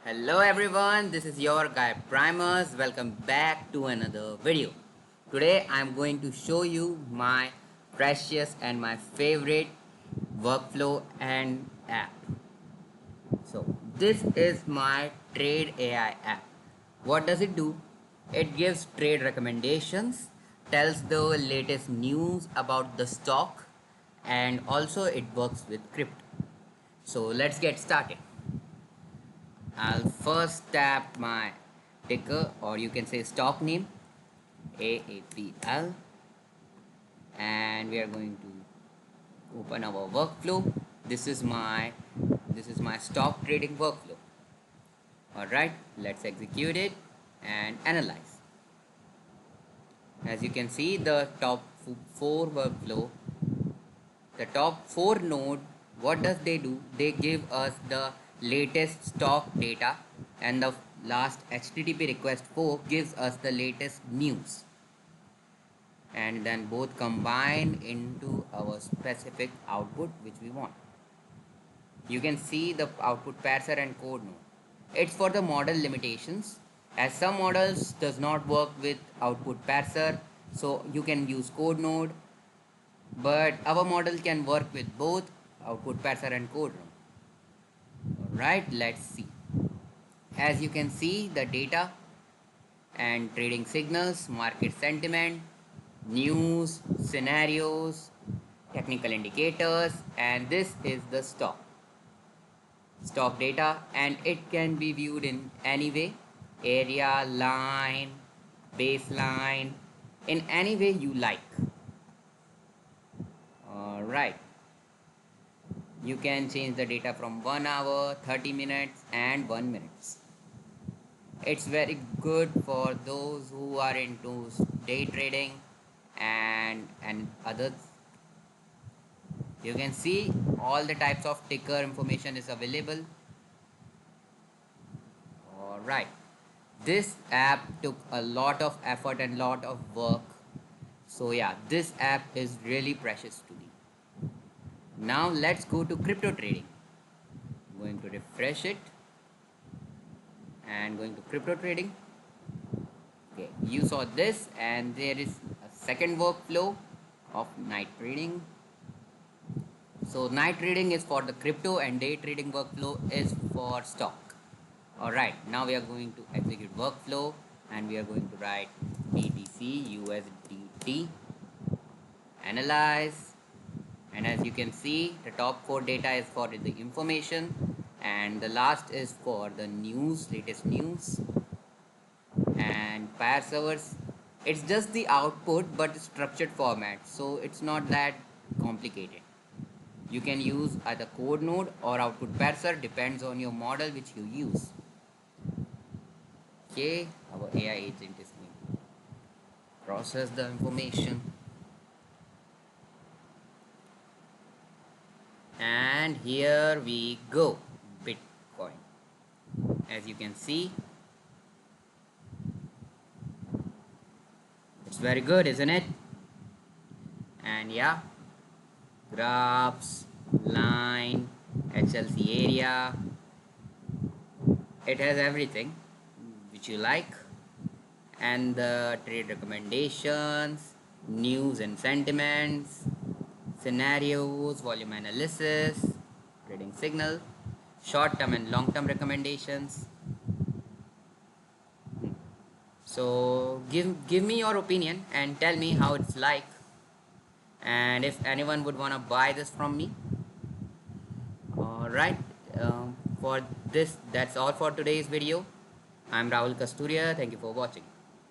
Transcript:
Hello everyone, this is your guy Primus. Welcome back to another video. Today I'm going to show you my precious and my favorite workflow and app. So this is my Trade AI app. What does it do? It gives trade recommendations, tells the latest news about the stock, and also it works with crypto. So let's get started. I'll first tap my ticker, or you can say stock name, AAPL, and we are going to open our workflow. This is my stock trading workflow. All right, let's execute it and analyze. As you can see, the top four workflow, the top four node, what does they do? They give us the latest stock data, and the last HTTP request 4 gives us the latest news, and then both combine into our specific output which we want. You can see the output parser and code node. It's for the model limitations, as some models does not work with output parser, so you can use code node, but our model can work with both output parser and code node. Alright, let's see. As you can see, the data and trading signals, market sentiment, news, scenarios, technical indicators, and this is the stock data, and it can be viewed in any way: area, line, baseline, in any way you like. Alright, you can change the data from 1 hour, 30 minutes, and 1 minute. It's very good for those who are into day trading and others. You can see all the types of ticker information is available. Alright, this app took a lot of effort and lot of work, so yeah, this app is really precious to me. Now let's go to crypto trading. I'm going to refresh it and going to crypto trading. Okay, you saw this, and there is a second workflow of night trading. So night trading is for the crypto and day trading workflow is for stock. Alright, now we are going to execute workflow, and we are going to write BTC USDT, analyze, and as you can see, the top 4 data is for the information, and the last is for the news, latest news. And pair servers, it's just the output but structured format, so it's not that complicated. You can use either code node or output parser, depends on your model which you use. Okay, our AI agent is going to process the information, and here we go. Bitcoin, as you can see, it's very good, isn't it? And yeah, graphs, line, HLC area, it has everything which you like, and the trade recommendations, news and sentiments, scenarios, volume analysis, trading signal, short term and long term recommendations. So give me your opinion and tell me how it's like, and if anyone would want to buy this from me. Alright, for this, that's all for today's video. I'm Rahul Kasturia. Thank you for watching.